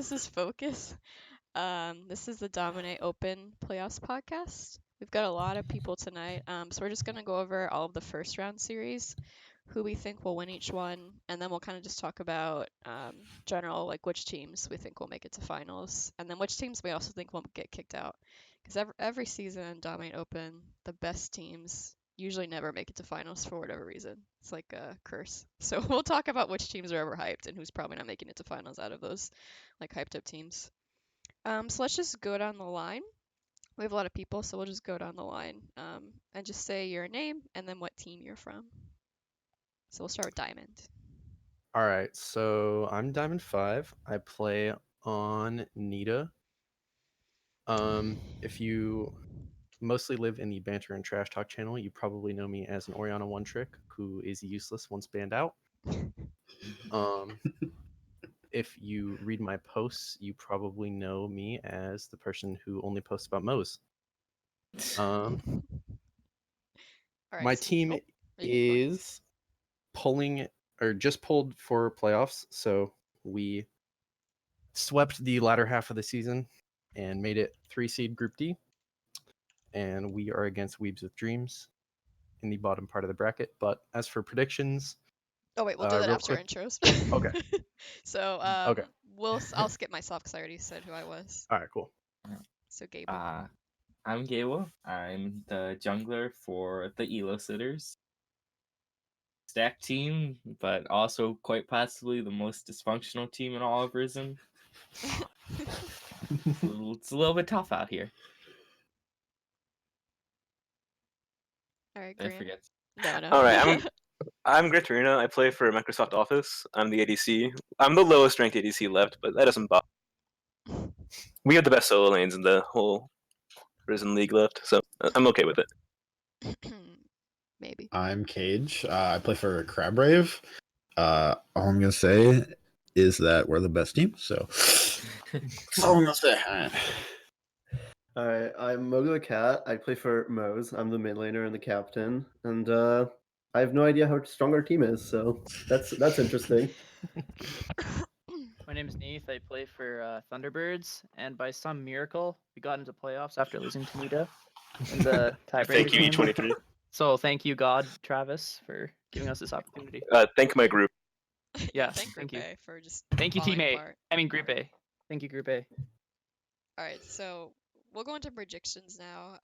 this is Focus. This is the Dominate Open Playoffs podcast. We've got a lot of people tonight, so we're just gonna go over all of the first round series, who we think will win each one, and then we'll kind of just talk about general, like which teams we think will make it to finals, and then which teams we also think will get kicked out. Because every season in Dominate Open, the best teams usually never make it to finals for whatever reason. It's like a curse. So we'll talk about which teams are overhyped and who's probably not making it to finals out of those like hyped up teams. So let's just go down the line. We have a lot of people, so we'll just go down the line and just say your name and then what team you're from. So we'll start with Diamond. All right, so I'm Diamond 5. I play on Nita. If you mostly live in the Banter and Trash Talk channel, you probably know me as an Oriana One Trick, who is useless once banned out. If you read my posts, you probably know me as the person who only posts about Moes. All right, My so team you can go on. is pulling or just pulled for playoffs, so we swept the latter half of the season and made it 3-seed Group D. And we are against Weebs with Dreams in the bottom part of the bracket. But as for predictions, Oh wait, we'll do that real after quick. intros. Okay. So Okay. I'll skip myself because I already said who I was. All right, cool. So Gabl. I'm Gabl. I'm the jungler for the Elo Sitters. Stack team, but also quite possibly the most dysfunctional team in all of Risen. It's a little bit tough out here. All right, I Grant. forget. No. All right, I'm Granterino. I play for Microsoft Office. I'm the ADC. I'm the lowest ranked ADC left, but that doesn't bother. We have the best solo lanes in the whole Risen League left, so I'm okay with it. Maybe. I'm Kayge. I play for Crabrave. All I'm gonna say is that we're the best team. So that's all I'm gonna say. Alright, I'm Mowgly Cat. I play for Moes. I'm the mid laner and the captain, and I have no idea how strong our team is, so that's interesting. My name is Neath. I play for Thunderbirds, and by some miracle, we got into playoffs after losing to Nita in the tiebreaker Thank you, game. E23. So thank you, God, Travis, for giving us this opportunity. Thank my group. Yes, Thank thank Group you. A for just Thank you, falling Team A. apart. I mean, Group A. Thank you, Group A. All right, so we'll go into predictions now.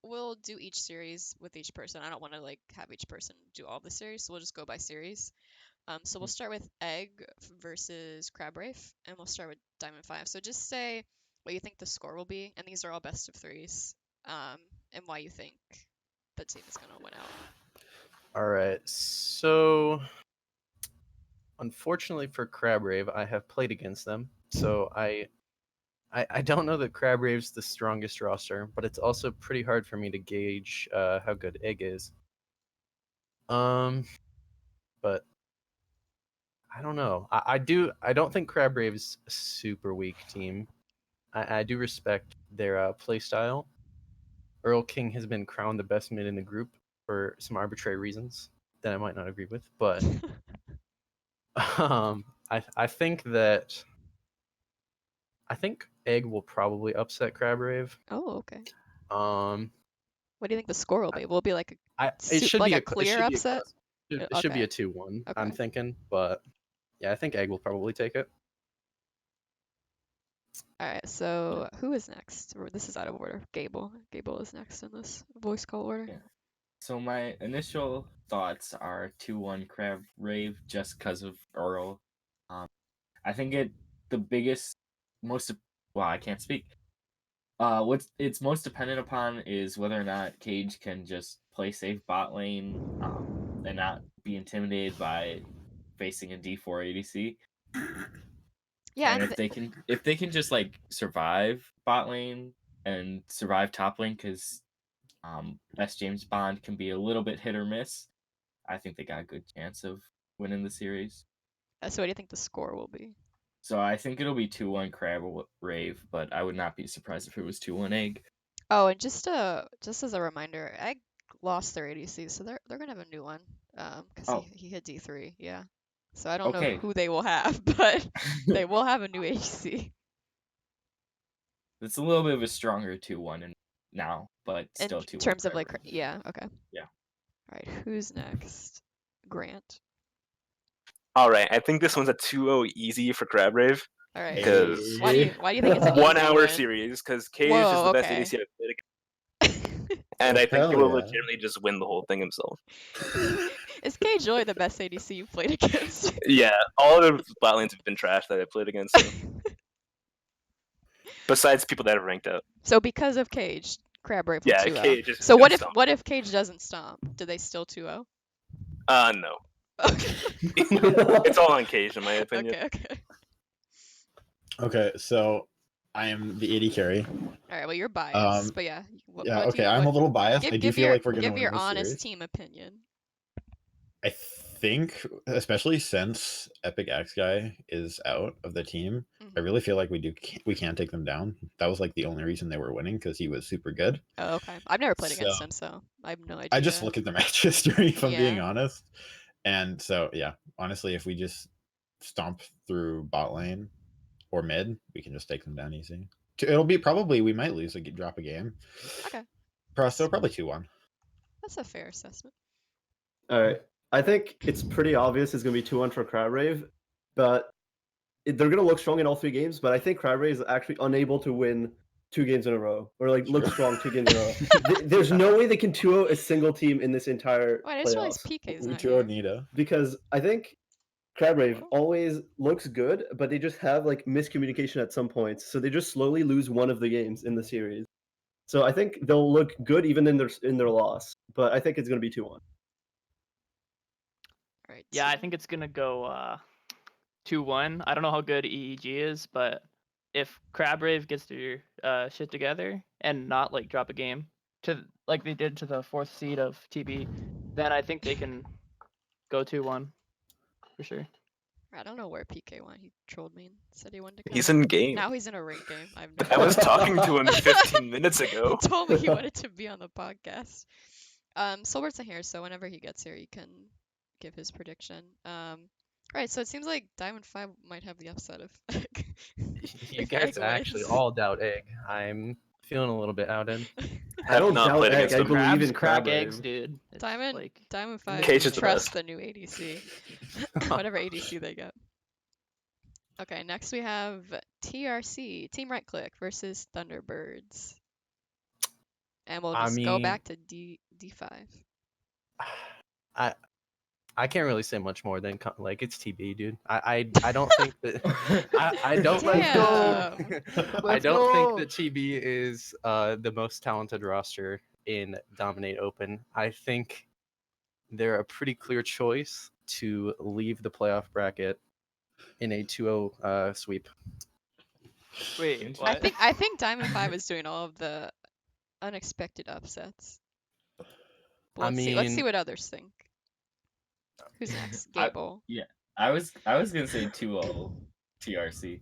We'll do each series with each person. I don't want to like have each person do all the series, so we'll just go by series. So we'll start with Egg versus Crabrave, and we'll start with Diamond 5. So just say what you think the score will be, and these are all best of threes, and why you think the team is gonna win out. All right, so unfortunately for Crabrave, I have played against them, so I don't know that Crabrave's the strongest roster, but it's also pretty hard for me to gauge how good Egg is. But I don't know. I don't think Crabrave's a super weak team. I do respect their play style. Earl King has been crowned the best mid in the group for some arbitrary reasons that I might not agree with, but I think Egg will probably upset Crabrave. Oh, okay. What do you think the score will be? Will it be like a clear upset? It should be a 2-1. Okay. I'm thinking, but yeah, I think Egg will probably take it. All right, so who is next? This is out of order. Gabl. Gabl is next in this voice call order. Yeah. So my initial thoughts are 2-1 Crabrave just because of Earl. I think the biggest, I can't speak. What it's most dependent upon is whether or not Kayge can just play safe bot lane and not be intimidated by facing a D4 ADC. Yeah, and if they can just like survive bot lane and survive top lane, because best James Bond can be a little bit hit or miss, I think they got a good chance of winning the series. So what do you think the score will be? So I think it'll be 2-1 Crabrave, but I would not be surprised if it was 2-1 Egg. Oh, and just as a reminder, Egg lost their ADC, so they're gonna have a new one. Because he hit D3, yeah. So I don't know Okay. who they will have, but they will have a new ADC. It's a little bit of a stronger 2-1 now, but In still 2-1. terms of Crab like, Rave. yeah, okay. Yeah. All right, who's next? Grant. All right, I think this one's a 2-0 easy for Crab Rave. All right. Because Why do you think it's an 1 easy hour win? series, because Kayge is Whoa, the best okay. ADC I've played against, and I think he Hell will yeah. legitimately just win the whole thing himself. Is Kayge really the best ADC you've played against? Yeah, all of the bot lanes have been trash that I played against. So. Besides people that have ranked out. So because of Kayge, Crab Rave will Yeah, 2-0. Kayge is So gonna what if stomp. Kayge doesn't stomp? Do they still 2-0? No. It's all on Kayge, in my opinion. Okay. Okay, so I am the AD carry. All right. Well, you're biased, but yeah. Yeah, okay, I'm a little biased. I do feel like we're gonna give win your this honest series. team opinion. I think, especially since Epic X Guy is out of the team, I Mhm. really feel like we can take them down. That was like the only reason they were winning because he was super good. Oh, okay. I've never played So against him, so I have no idea. I just look at the match history, if I'm being Yeah. honest. And so, yeah, honestly, if we just stomp through bot lane or mid, we can just take them down easy. It'll be probably, we might lose, drop a game. Okay. So probably 2-1. That's a fair assessment. All right. I think it's pretty obvious it's going to be 2-1 for Crab Rave, but they're going to look strong in all 3 games, but I think Crab Rave is actually unable to win 2 games in a row, or like look True. strong 2 games in a row. There's no way they can 2-0 a single team in this entire Wait, I just realized playoffs, PK's We not 2-0 here. Nita. because I think Crab Rave Whoa. always looks good, but they just have like miscommunication at some points, so they just slowly lose one of the games in the series. So I think they'll look good even in their loss, but I think it's going to be 2-1. All right. Yeah, I think it's gonna go 2-1. I don't know how good EEG is, but if Crab Rave gets their shit together and not like drop a game to like they did to the 4th seed of TB, then I think they can go 2-1 for sure. I don't know where PK went. He trolled me and said he wanted to come. He's in game. Now he's in a rank game. I have no I was idea. talking to him 15 minutes ago. He told me he wanted to be on the podcast. Soulbert's not here, so whenever he gets here, he can give his prediction. Right, so it seems like Diamond 5 might have the upset of You if guys Egg actually wins. all doubt Egg. I'm feeling a little bit outed. I Have don't not doubt played Egg. against I him. believe Crabs in crack Crab eggs, Rave. dude. It's Diamond like Diamond 5 Kayge is the trust best. the new ADC. Whatever ADC they get. Okay, next we have TRC, Team Right Click versus Thunderbirds. And we'll I just go mean- back to D5. I can't really say much more than like it's TB, dude. I don't think that I don't think Damn. I Let's don't think go. that TB is the most talented roster in Dominate Open. I think they're a pretty clear choice to leave the playoff bracket in a 2-0 sweep. Wait, I what? think Diamond 5 is doing all of the unexpected upsets. But I let's see mean- what others think. Who's next? Gabl. I was gonna say 2-0 TRC.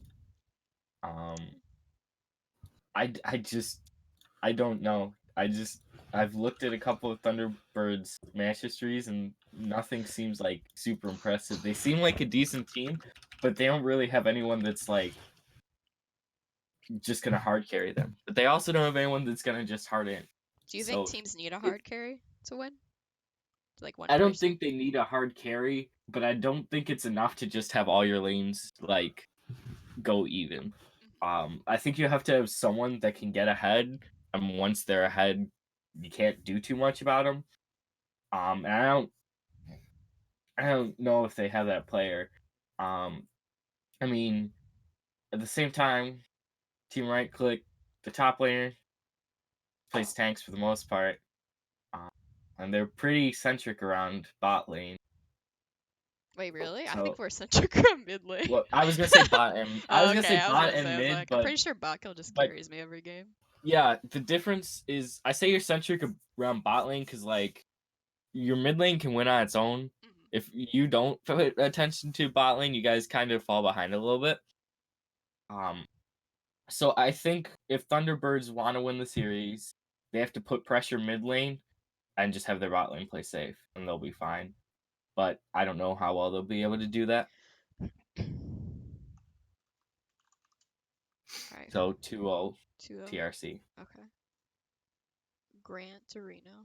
I don't know. I've looked at a couple of Thunderbirds match histories and nothing seems like super impressive. They seem like a decent team, but they don't really have anyone that's like just gonna hard carry them. But they also don't have anyone that's gonna just hard in. Do you think So, teams need a hard carry to win? Like one I don't person? think they need a hard carry, but I don't think it's enough to just have all your lanes like go even. I think you have to have someone that can get ahead, and once they're ahead, you can't do too much about them. And I don't know if they have that player. I mean, at the same time, Team Right Click, the top laner plays tanks for the most part, and they're pretty centric around bot lane. Wait, really? I So- think we're centric around mid lane. Well, I was gonna say bot and I was gonna say bot and mid, I'm but pretty sure bot kill just but- carries me every game. yeah, the difference is I say you're centric around bot lane because like your mid lane can win on its own. Mhm. If you don't pay attention to bot lane, you guys kind of fall behind a little bit. So I think if Thunderbirds want to win the series, they have to put pressure mid lane and just have their bot lane play safe, and they'll be fine. but I don't know how well they'll be able to do that. Alright, So 2-0 2-0. TRC. Okay. Granterino.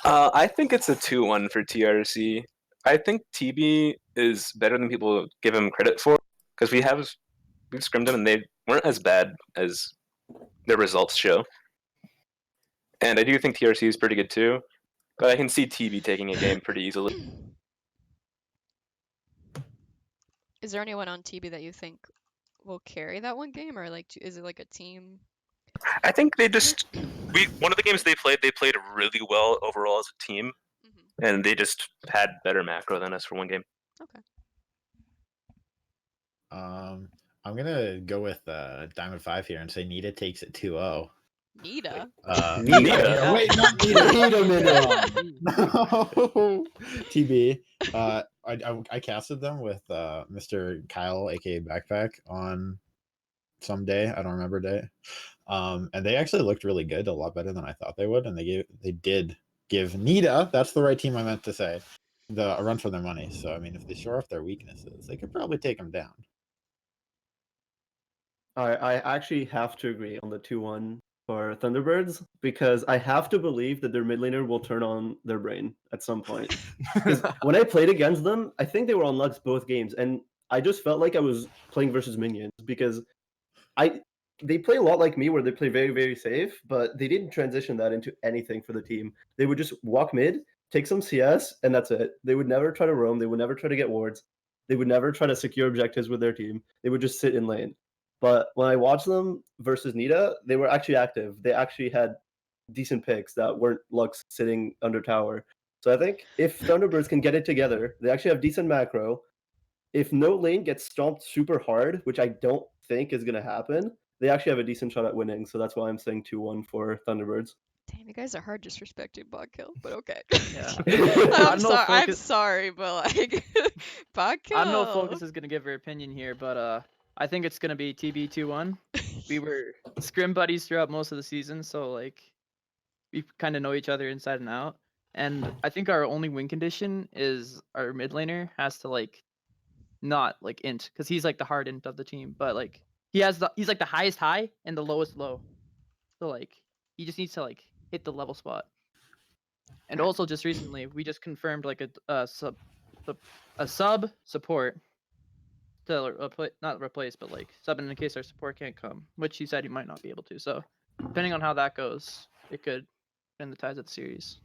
I think it's a 2-1 for TRC. I think TB is better than people give him credit for because we've scrimmed them and they weren't as bad as their results show. And I do think TRC is pretty good too, but I can see TB taking a game pretty easily. Is there anyone on TB that you think will carry that one game, or like is it like a team? I think one of the games they played really well overall as a team, Mhm. and they just had better macro than us for one game. Okay. I'm gonna go with Diamond 5 here and say Nita takes it 2-0. Nita. Nita? Wait, not Nita. Wait a minute. No. TB. I casted them with Mr. Kyle, aka Backpack, on some day. I don't remember day. And they actually looked really good, a lot better than I thought they would. And they did give Nita, that's the right team I meant to say, a run for their money. So I mean, if they shore off their weaknesses, they could probably take them down. I actually have to agree on the 2-1 for Thunderbirds because I have to believe that their mid laner will turn on their brain at some point. Because when I played against them, I think they were on Lux both games, and I just felt like I was playing versus minions because they play a lot like me where they play very, very safe, but they didn't transition that into anything for the team. They would just walk mid, take some CS, and that's it. They would never try to roam, they would never try to get wards, they would never try to secure objectives with their team. They would just sit in lane. But when I watched them versus Nita, they were actually active. They actually had decent picks that weren't Lux sitting under tower. So I think if Thunderbirds can get it together, they actually have decent macro. If no lane gets stomped super hard, which I don't think is going to happen, they actually have a decent shot at winning. So that's why I'm saying 2-1 for Thunderbirds. Damn, you guys are hard disrespecting bot kill, but okay. Yeah. I'm know sorry. I'm Focus- sorry, but like bot kill. I don't know if Focus is gonna give her opinion here, but I think it's gonna be TB 2-1. We were scrim buddies throughout most of the season, so like we kind of know each other inside and out. And I think our only win condition is our mid laner has to like not like int, because he's like the hard int of the team, but like he's like the highest high and the lowest low. So like he just needs to like hit the level spot. And also just recently we just confirmed like a sub support to not replace, but like sub in case our support can't come, which he said he might not be able to. So depending on how that goes, it could end the ties of the series.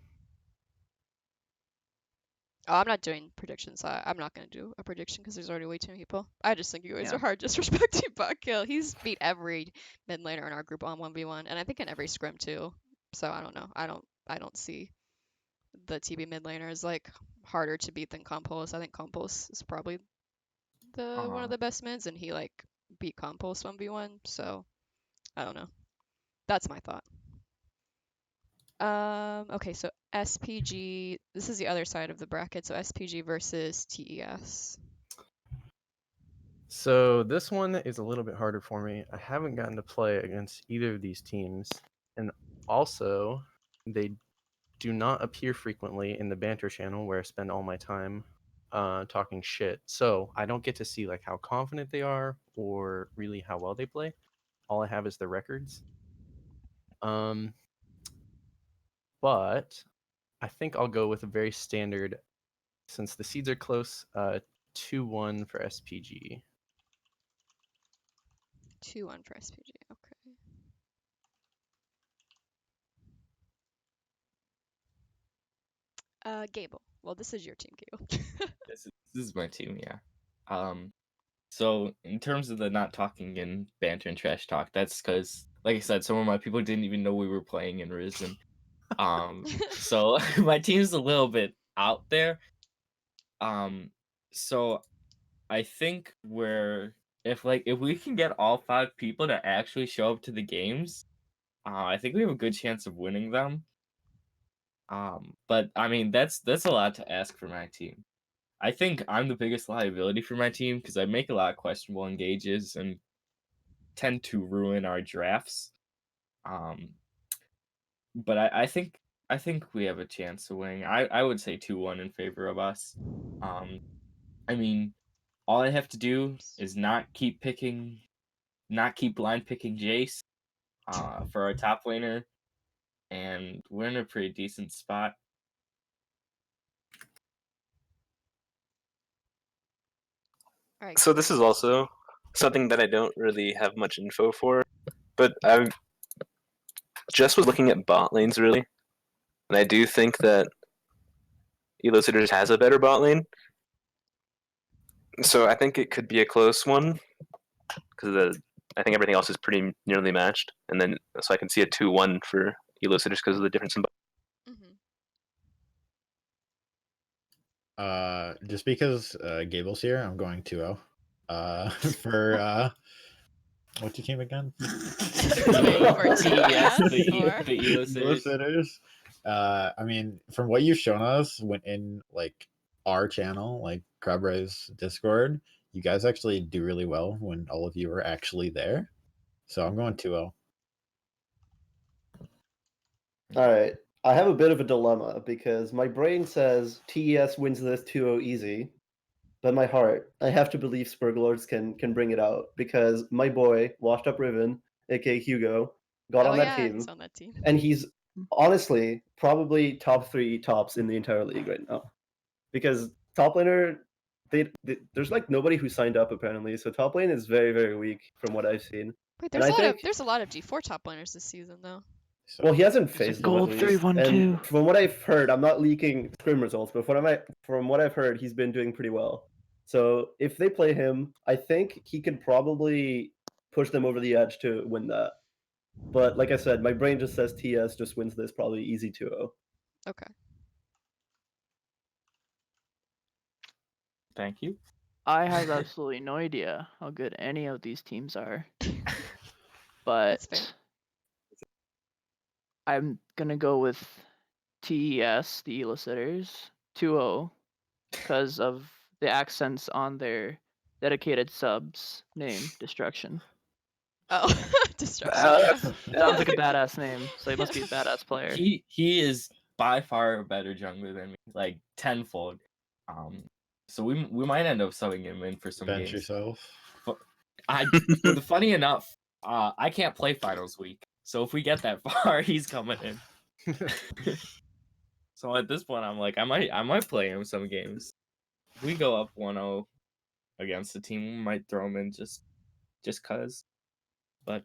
Oh, I'm not doing predictions. I'm not gonna do a prediction because there's already way too many people. I just think you guys Yeah. are hard disrespecting bot kill. He's beat every mid laner in our group on 1v1, and I think in every scrim too. So I don't know. I don't see the TB mid laner is like harder to beat than Compos. I think Compos is probably the one of the best mids, and he like beat Compos 1v1. So I don't know. That's my thought. Okay, so SPG. This is the other side of the bracket. So SPG versus TES. So this one is a little bit harder for me. I haven't gotten to play against either of these teams, and also they do not appear frequently in the banter channel where I spend all my time talking shit. So I don't get to see like how confident they are or really how well they play. All I have is their records. But I think I'll go with a very standard, since the seeds are close, 2-1 for SPG. 2-1 for SPG. Okay. Gabl. Well, this is your team, Gabl. This is my team, yeah. So in terms of the not talking and banter and trash talk, that's because, like I said, some of my people didn't even know we were playing in Risen. So my team's a little bit out there. So I think if we can get all 5 people to actually show up to the games, I think we have a good chance of winning them. But I mean that's a lot to ask for my team. I think I'm the biggest liability for my team because I make a lot of questionable engages and tend to ruin our drafts. But I think I think we have a chance to win. I would say 2-1 in favor of us. I mean, all I have to do is not keep blind picking Jace for our top laner, and we're in a pretty decent spot. All right. So this is also something that I don't really have much info for, but I just was looking at bot lanes really, and I do think that Elicitor's has a better bot lane. So I think it could be a close one because I think everything else is pretty nearly matched, and then so I can see a 2-1 for Elicitor because of the difference in. Just because Gable's here, I'm going 2-0. For what's your team again? Wait, for TES or? the Elicitor. Listeners. I mean, from what you've shown us when in like our channel, like Crabray's Discord, you guys actually do really well when all of you are actually there. So I'm going 2-0. All right. I have a bit of a dilemma because my brain says TES wins this 2-0 easy, but my heart, I have to believe Spurglords can bring it out because my boy, Washed Up Riven, aka Hugo, got Oh on that yeah, team, he's on that team. and he's honestly probably top 3 tops in the entire league right now. Because top laner, there's like nobody who signed up apparently, so top lane is very, very weak from what I've seen. Wait, And I think there's a lot of G4 top laners this season though. So, well, he hasn't There's a faced them at gold least. 3-1-2. And from what I've heard, I'm not leaking scrim results, but from what I've heard, he's been doing pretty well. So if they play him, I think he could probably push them over the edge to win that. But like I said, my brain just says TS just wins this probably easy 2-0. Okay. Thank you. I have absolutely no idea how good any of these teams are, but That's fair. I'm gonna go with TES, the Elicitors, 2-0, because of the accents on their dedicated subs name, Destruction. Oh, destruction. Sounds like a badass name, so he must be a badass player. He is by far a better jungler than me, like tenfold. So we might end up subbing him in for some bench games. yourself. But funny enough, I can't play finals week, so if we get that far, he's coming in. So at this point, I'm like, I might play him some games. If we go up 1-0 against the team, we might throw him in just cause. But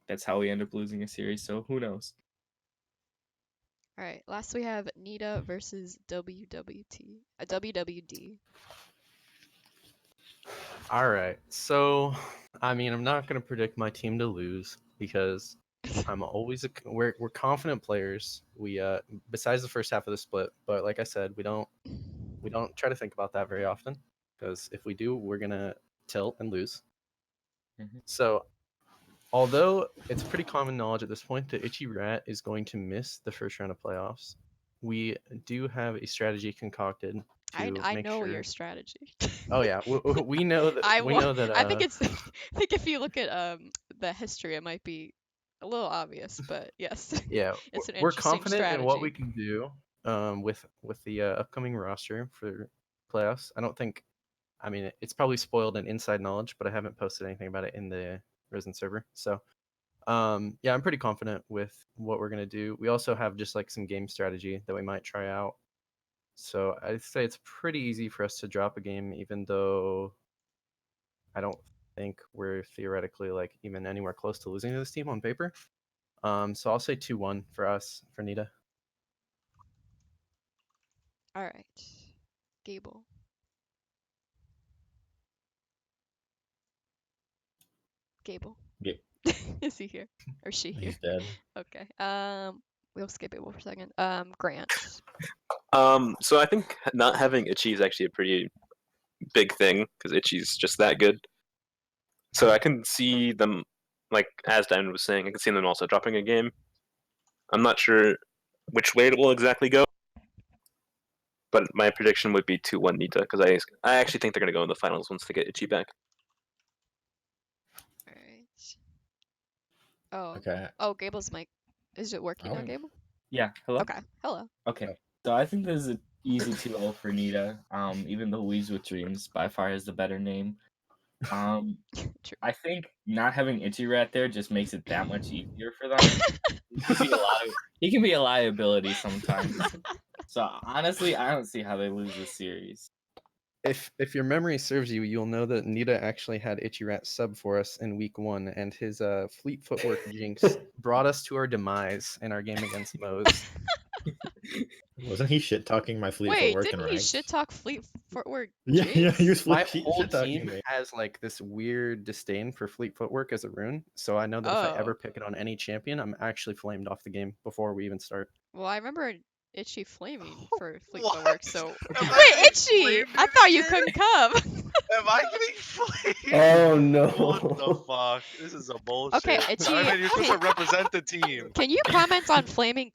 that's how we end up losing a series. So who knows? All right. Last we have Nita versus WWD. All right. So, I mean, I'm not going to predict my team to lose because I'm always we're confident players. We besides the first half of the split, but like I said, we don't try to think about that very often because if we do, we're going to tilt and lose. Mhm. So, although it's pretty common knowledge at this point that Itchy Rat is going to miss the first round of playoffs, we do have a strategy concocted to I make know sure. your strategy. Oh yeah, we know that. I think Uh, it's. I think if you look at the history, it might be a little obvious, but yes. yeah, It's an we're interesting confident in what we strategy. can do with the upcoming roster for playoffs. I don't think. I mean, it's probably spoiled in inside knowledge, but I haven't posted anything about it in the Risen server. So, yeah, I'm pretty confident with what we're gonna do. We also have just like some game strategy that we might try out. So I'd say it's pretty easy for us to drop a game, even though I don't think we're theoretically like even anywhere close to losing to this team on paper. So I'll say 2-1 for us for Nita. All right. Gable. Gable. Yeah, Is he here? Or she here? he's dead. Okay. We'll skip Gable for a second. Grant. So I think not having Itchy is actually a pretty big thing because Itchy's just that good. So I can see them, like as Diamond was saying, I can see them also dropping a game. I'm not sure which way it will exactly go, but my prediction would be 2-1 Nita because I actually think they're gonna go in the finals once they get Itchy back. All right. Oh. Okay. Oh, Gable's mic. Is it working now, Oh. Gable? Yeah, hello? Okay. Hello. Okay. So I think this is an easy 2-0 for Nita. Even though Weaves with Dreams by far is the better name. True. I think not having Itchy Rat there just makes it that much easier for them. He can be a liability sometimes. So honestly, I don't see how they lose this series. If your memory serves you, you'll know that Nita actually had Itchy Rat sub for us in week 1, and his fleet footwork jinx brought us to our demise in our game against Moe's. Wasn't he shit talking my fleet Wait, footwork and didn't he ranked? shit talk Fleet Footwork? Yeah, yeah, he was My shit whole talking team me. has like this weird disdain for fleet footwork as a rune, so I know that if I ever Oh. pick it on any champion, I'm actually flamed off the game before we even start. Well, I remember Itchy flaming for Fleet What? Footwork, so. Am I Wait, getting Itchy! flamed I thought you again? couldn't come! Am I getting flamed? Oh no. What the fuck? This is a bullshit. Okay, Itchy, Diamond, you're supposed to can- represent the team. Can you comment on flaming?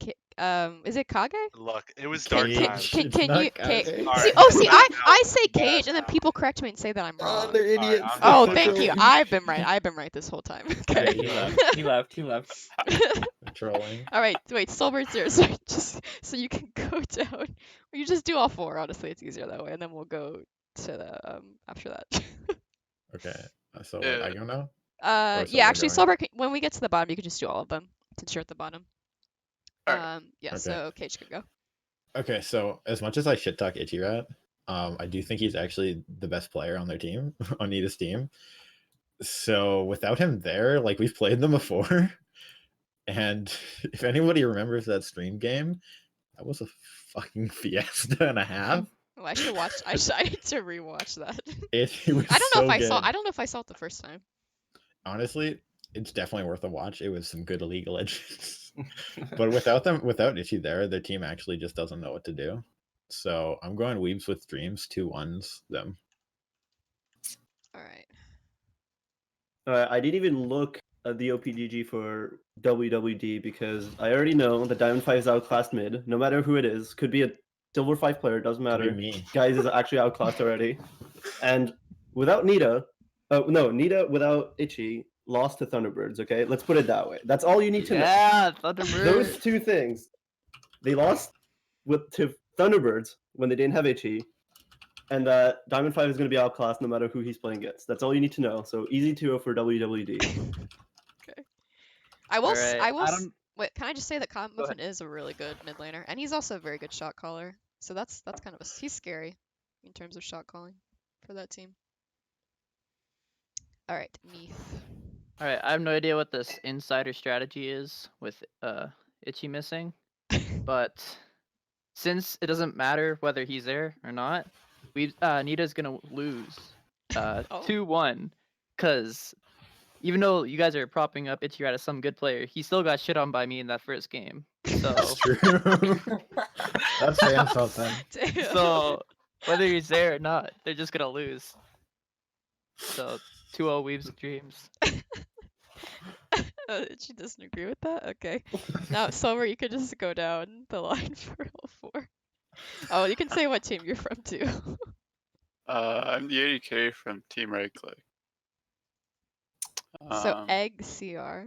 Is it Kage? Look, it was Can, dark can, times. can, It's can not you? Kage. See, Alright, oh, I'm see, back I now. say I'm back Cage, and then now. people correct me and say that I'm wrong. they're idiots. I'm Oh, back thank now. you. I've been right. I've been right this whole time. Yeah, Okay. he left. He left. He left. Trolling. All right. Wait. Soulbert's here. So just so you can go down. Or you just do all 4. Honestly, it's easier that way, and then we'll go to the after that. Okay. So wait, I go now? Or is Yeah. Soulbert Actually, going? Soulbert. When we get to the bottom, you can just do all of them since you're at the bottom. Alright. Yeah. Okay. So Cage can go. Okay, so as much as I shit talk Itchy Rat, I do think he's actually the best player on their team, on Nita's team. So without him there, like we've played them before, and if anybody remembers that stream game, that was a fucking fiesta and a half. Oh, I should watch. I need to rewatch that. It was I don't know so if I good. saw. I don't know if I saw it the first time. Honestly, it's definitely worth a watch. It was some good illegal edges. But without Itchy there, their team actually just doesn't know what to do. So I'm going Weebs with Dreams, 2-1s them. All right. I didn't even look at the OPGG for WWD because I already know that Diamond 5 is outclassed mid, no matter who it is. Could be a Silver 5 player, doesn't Could be matter. me. Guys is actually outclassed already. And without Nita, no, Nita without Itchy lost to Thunderbirds, okay? Let's put it that way. That's all you need to know. Yeah, Thunderbird. Those 2 things. They lost to Thunderbirds when they didn't have Itchy, and Diamond 5 is going to be outclassed no matter who he's playing against. That's all you need to know. So easy 2-0 for WWD. Okay. I will. Alright, I will. I don't- Wait. Can I just say that Cotton Go ahead. Muffin is a really good mid laner, and he's also a very good shot caller. So that's kind of he's scary in terms of shot calling for that team. All right, Neath. Alright, I have no idea what this insider strategy is with Itchy missing, but since it doesn't matter whether he's there or not, Nita's gonna lose Oh. 2-1, cause even though you guys are propping up Itchy Rat as some good player, he still got shit on by me in that first game. So That's true. That's saying something. Damn. so whether he's there or not, they're just gonna lose. So 2-0 Weaves Dreams. She doesn't agree with that. Okay. Now, Silver, you could just go down the line for all 4. Oh, you can say what team you're from too. I'm the 80k from Team Right Click. So Egg CR.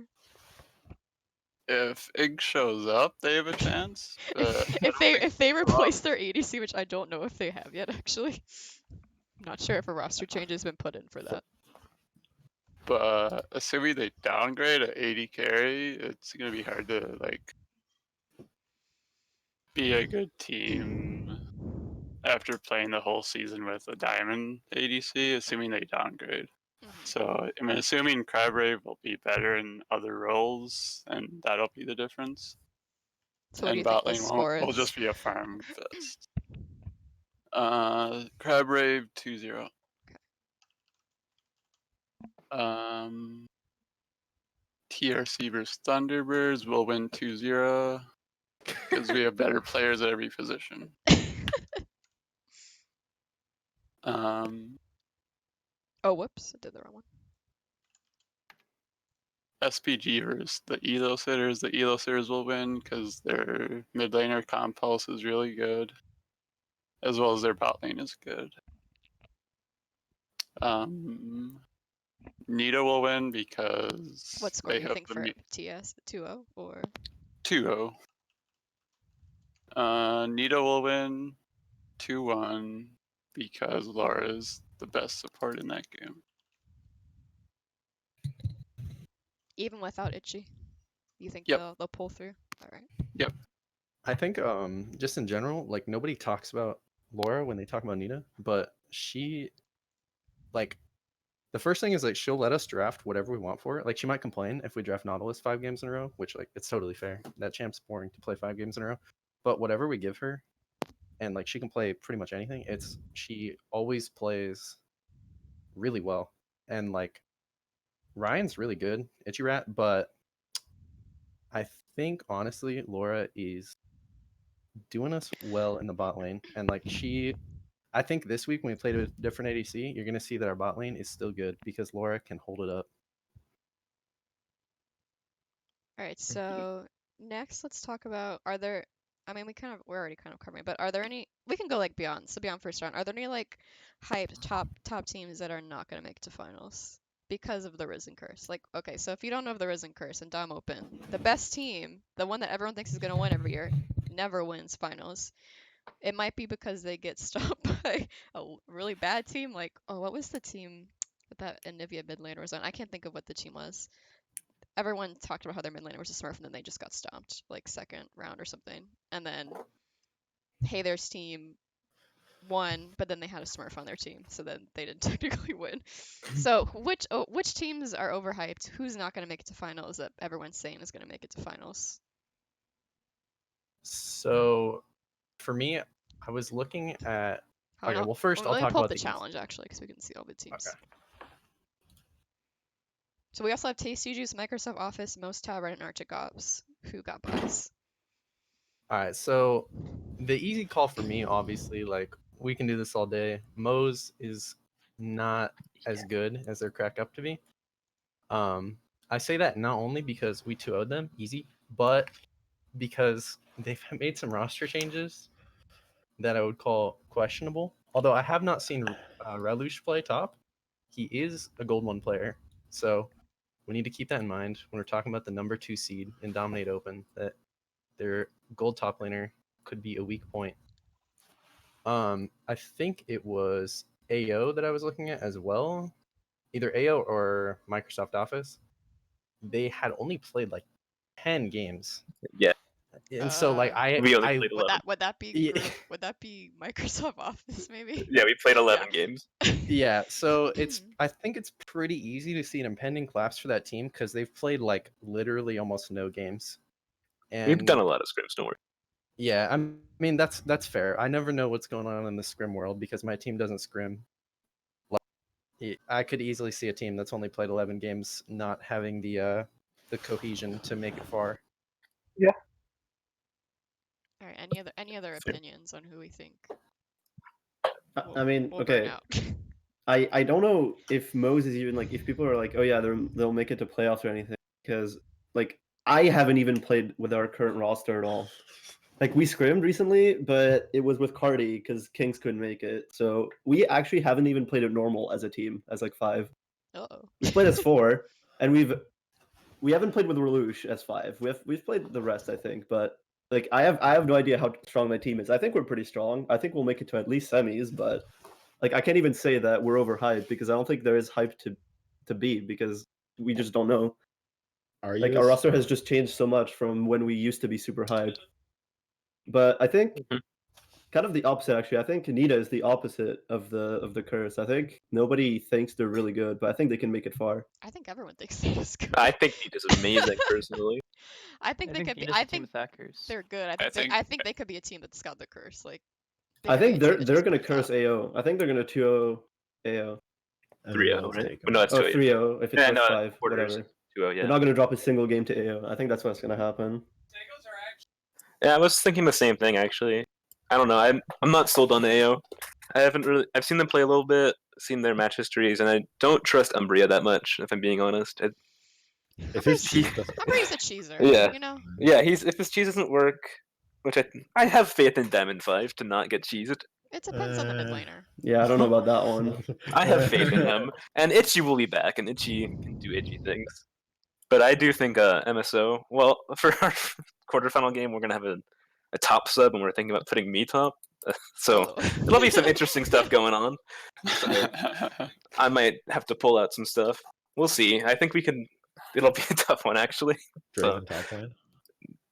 If Ig shows up, they have a chance. If they replace their ADC, which I don't know if they have yet, actually. I'm not sure if a roster change has been put in for that. But assuming they downgrade at 80 carry, it's gonna be hard to like be a good team after playing the whole season with a diamond ADC, assuming they downgrade. So I'm assuming Crabrave will be better in other roles, and that'll be the difference. So what do And you think bot the lane score will is? just be a farm fest. Crabrave 2-0. TRC versus Thunderbirds will win 2-0 because we have better players at every position. Oh, whoops, I did the wrong one. SPG versus the Elo Sitters. The Elo Sitters will win because their mid laner Compulse is really good, as well as their bot lane is good. Nita will win because What score they do you have think the for TS? 2-0 or? 2-0. Nita will win 2-1 because Laura's the best support in that game. Even without Itchy, you think Yep. they'll pull through? All right. Yep. I think just in general, like nobody talks about Laura when they talk about Nita, but she like the first thing is like she'll let us draft whatever we want for it. Like she might complain if we draft Nautilus 5 games in a row, which like it's totally fair. That champ's boring to play 5 games in a row. But whatever we give her, and like she can play pretty much anything, she always plays really well. And like Ryan's really good, Itchy Rat, but I think honestly Laura is doing us well in the bot lane. And like I think this week when we played with different ADC, you're gonna see that our bot lane is still good because Laura can hold it up. All right. So next, let's talk about I mean, we're already kind of covering, but are there any? We can go like beyond. So beyond first round, are there any like hyped top teams that are not gonna make it to finals because of the Risen Curse? Like, okay, so if you don't know of the Risen Curse and Dom Open, the best team, the one that everyone thinks is gonna win every year, never wins finals. It might be because they get stopped by a really bad team. Like, oh, what was the team that Anivia mid laner was on? I can't think of what the team was. Everyone talked about how their mid laner was a Smurf, and then they just got stomped like second round or something. And then Hayther's team won, but then they had a Smurf on their team, so then they didn't technically win. So which teams are overhyped? Who's not going to make it to finals that everyone's saying is going to make it to finals? So for me, I was looking at. Okay, well first I'll let me talk pull up about the these. challenge actually, because we can see all the teams. Okay. So we also have Tasty Juice, Microsoft Office, Most Reddit, and Arctic Ops. Who got buys? All right, so the easy call for me, obviously, like we can do this all day. Moe's is not as good as they're cracked up to be. I say that not only because we 2-0'd them, easy, but because they've made some roster changes that I would call questionable. Although I have not seen Relush play top. He is a Gold 1 player, so we need to keep that in mind when we're talking about the number 2 seed in Dominate Open, that their gold top laner could be a weak point. I think it was AO that I was looking at as well, either AO or Microsoft Office. They had only played like 10 games. Yeah. And so like we only played 11. Would that be would that be Microsoft Office maybe? Yeah, we played 11 games. Yeah, so I think it's pretty easy to see an impending collapse for that team because they've played like literally almost no games. And we've done a lot of scrims, don't worry. Yeah, I mean that's fair. I never know what's going on in the scrim world because my team doesn't scrim. I could easily see a team that's only played 11 games not having the cohesion to make it far. Yeah. All right. Any other opinions on who we think? I mean, will okay. burn out? I don't know if Moe's is even like if people are like, oh yeah, they'll make it to playoffs or anything, because like I haven't even played with our current roster at all. Like we scrimmed recently, but it was with Cardi because Kings couldn't make it. So we actually haven't even played it normal as a team, as like 5. Uh-oh. We played as 4, and we haven't played with Relush as 5. We've played the rest, I think, but like I have no idea how strong my team is. I think we're pretty strong. I think we'll make it to at least semis, but like I can't even say that we're overhyped because I don't think there is hype to be because we just don't know. Like our roster has just changed so much from when we used to be super hyped. But I think kind of the opposite actually. I think Nita is the opposite of the curse. I think nobody thinks they're really good, but I think they can make it far. I think everyone thinks they're just good. I think Nita's amazing personally. I think they could be. Nita's I a team think with that curse. they're good. I think they could be a team that's got the curse. Like I think they're just gonna burns curse out. AO. I think they're gonna 2-0 AO. 3-0, right? No, it's Oh, 2-0. 3-0 if it's Yeah, first no, 5, quarters. whatever. 2-0, yeah. They're not gonna drop a single game to AO. I think that's what's gonna happen. Yeah, I was thinking the same thing actually. I don't know. I'm not sold on AO. I've seen them play a little bit, seen their match histories, and I don't trust Umbria that much, if I'm being honest. If his cheese Umbria's a cheeser. Yeah. You know. Yeah, if his cheese doesn't work, which I have faith in Diamond 5 to not get cheesed. It depends on the mid laner. Yeah, I don't know about that one. I have faith in him. And Itchy will be back, and Itchy can do Itchy things. But I do think MSO, well, for our quarterfinal game, we're going to have a top sub, and we're thinking about putting me top. So Oh. there'll be some interesting stuff going on. So I might have to pull out some stuff. We'll see. I think we can. It'll be a tough one, actually. So, Draven top lane.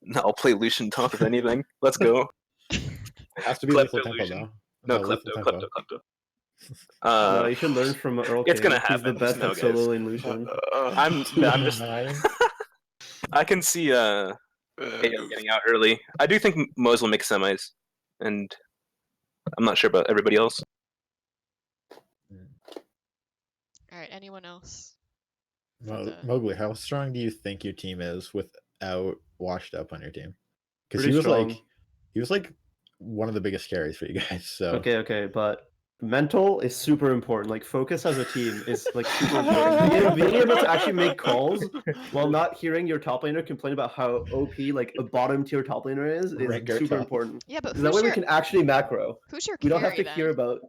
no, I'll play Lucian top if anything. Let's go. Has to be Klepto lethal tempo illusion. though. No, lethal Klepto, tempo. No, Klepto. you should learn from Earl It's King. gonna He's the happen. best No, at solo guys. lane Lucian. I'm just. I can see AO getting out early. I do think Moz will make semis, and I'm not sure about everybody else. All right, anyone else? Mowgli, how strong do you think your team is without washed up on your team? Because Pretty strong. he was like one of the biggest carries for you guys. So Okay, but mental is super important. Like focus as a team is like super important. Being able to actually make calls while not hearing your top laner complain about how OP like a bottom tier top laner is Rengar super top. important. Yeah, but Because that way we can actually macro. who's your We carry don't have to then? hear about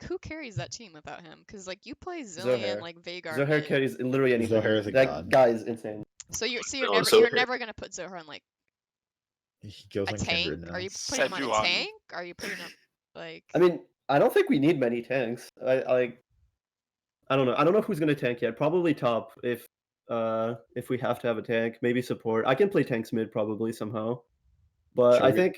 Who carries that team without him? Because like you play Zillion, Zohair. like Veigar. Zohair mid. carries literally anything. Zohair is a that god. guy is insane. So you're Oh, you're Zohair. never gonna put Zohair on like He goes a on tank. Kindred now. Are you putting him on a Sejuani. tank? Are you putting him like? I mean, I don't think we need many tanks. I don't know. I don't know who's gonna tank yet. Probably top if we have to have a tank. Maybe support. I can play tanks mid probably somehow. But I think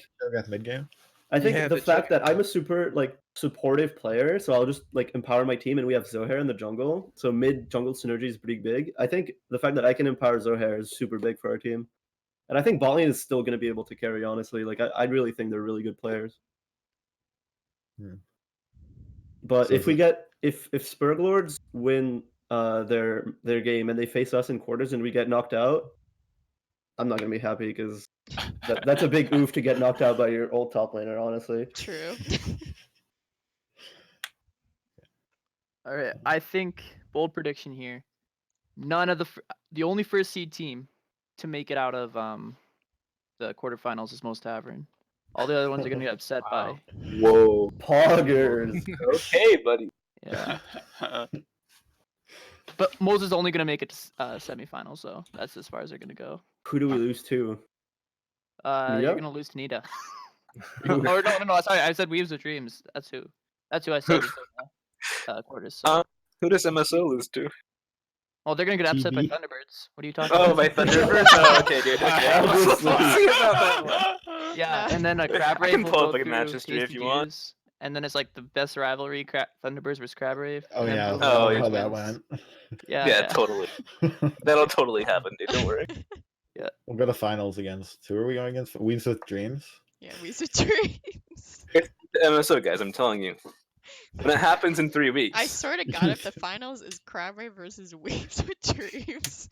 mid game. I think Yeah, the the fact Cho'Gath. that I'm a super like supportive player, so I'll just like empower my team, and we have Zohair in the jungle. So mid jungle synergy is pretty big. I think the fact that I can empower Zohair is super big for our team, and I think bot lane is still going to be able to carry. Honestly, like I really think they're really good players. But So if we get if Spurglords win their game and they face us in quarters and we get knocked out, I'm not gonna be happy because that's a big oof to get knocked out by your old top laner. Honestly, True. All right, I think bold prediction here. None of the only first seed team to make it out of the quarterfinals is Most Tavern. All the other ones are gonna get upset by. Whoa. poggers. Okay, buddy. Yeah. But Mo's is only gonna make it to semifinals, so that's as far as they're gonna go. Who do we lose to? You're Nita? gonna lose to Nita. or no, sorry, I said Weaves of Dreams. That's who I said was in the quarters. So. Who does MSO lose to? Well, they're gonna get upset by TB? Thunderbirds. What are you talking Oh, about? by Thunderbirds? Oh, okay, dude. Okay. We'll see about that one. Yeah, Nah. and then a Crab I Rave can will pull go up like a through match history if Tasty you want. Juice, and then it's like the best rivalry, Thunderbirds versus Crab Rave. Oh and then yeah, whoever I love yeah. how wins that wins. went. Yeah, Totally. That'll totally happen, dude. Don't worry. We'll go to finals against. Who are we going against? Weeds with Dreams. Yeah, we should dreams. It's the MSO, guys. I'm telling you. When it happens in 3 weeks. I swear to God, if the finals is Crabray versus Weaves with Dreams,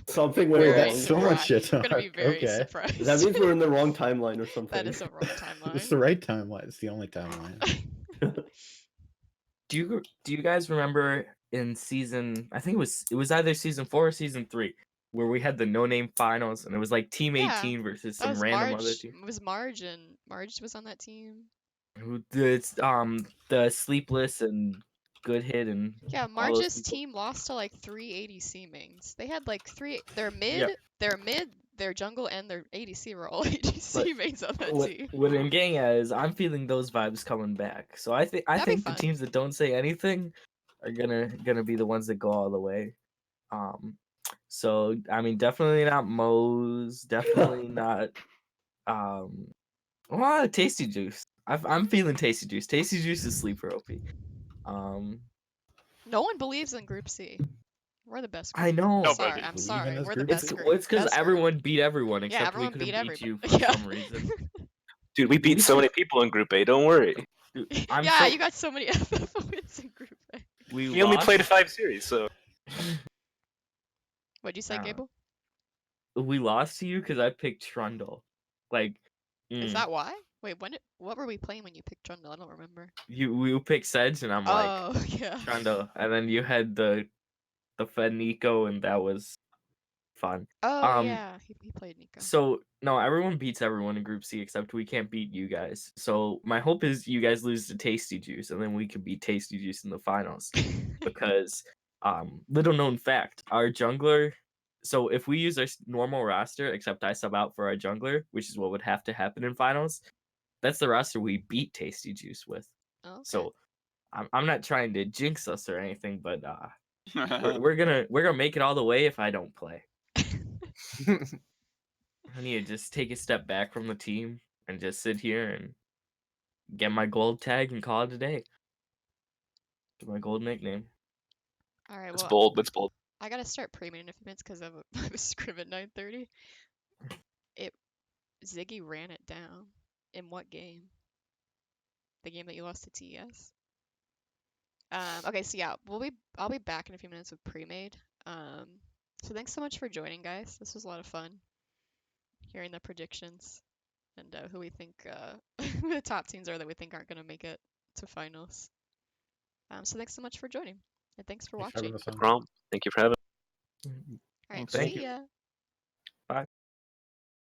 Something went very wrong. That's so much surprised. shit I'm gonna be talk. very Okay. surprised. That means we're in the wrong timeline or something. That is a wrong timeline. It's the right timeline. It's the only timeline. Do you guys remember in season? I think it was either season 4 or season 3 where we had the no name finals and it was like Team Yeah, 18 versus That some was random Marge. other team. It was Marge, and Marge was on that team. The Sleepless and Good Hit and Yeah, all those Marge's people. team lost to like 3 ADC mains. They had like their mid, their jungle, and their ADC were all ADC mains on that team. What I'm getting at is I'm feeling those vibes coming back. So I think That'd be the fun. teams that don't say anything are gonna be the ones that go all the way. So I mean, definitely not Moe's, definitely not. Well, Tasty Juice. I'm feeling Tasty Juice. Tasty Juice is sleeper OP. No one believes in Group C. We're the best group. I know. Sorry, Nobody. I'm Believe sorry. in us We're the Group best C? group. It's because Best group. everyone beat everyone Yeah, except everyone we couldn't beat beat you everybody. for Yeah. some reason. Dude, we beat so many people in Group A. Don't worry. Dude, Yeah, you got so many FF wins in Group A. We only played 5 series, so. What'd you say, Uh, Gable? We lost to you because I picked Trundle. Like, Is that why? Wait, what were we playing when you picked Trundle? I don't remember. we picked Sedge and I'm like Oh, yeah. Trundle, and then you had the Fed Nico, and that was fun. Oh, yeah. He played Nico. So no, everyone beats everyone in Group C except we can't beat you guys. So my hope is you guys lose to Tasty Juice, and then we can beat Tasty Juice in the finals. Because little known fact, our jungler So if we use our normal roster, except I sub out for our jungler, which is what would have to happen in finals, that's the roster we beat Tasty Juice with. Oh, okay. So I'm not trying to jinx us or anything, but we're gonna make it all the way if I don't play. I need to just take a step back from the team and just sit here and get my gold tag and call it a day. Get my gold nickname. All right. That's Well, bold. That's bold. I gotta start pre-main in a few minutes because I have a scrim at 9:30. Ziggy ran it down. In what game? The game that you lost to TES. Okay, so yeah, I'll be back in a few minutes with pre-made. So thanks so much for joining, guys. This was a lot of fun. Hearing the predictions and who we think who the top teams are that we think aren't gonna make it to finals. So thanks so much for joining, and thanks for Thanks for having watching. us on. No problem. Thank you for having. All right, Thank see you. ya.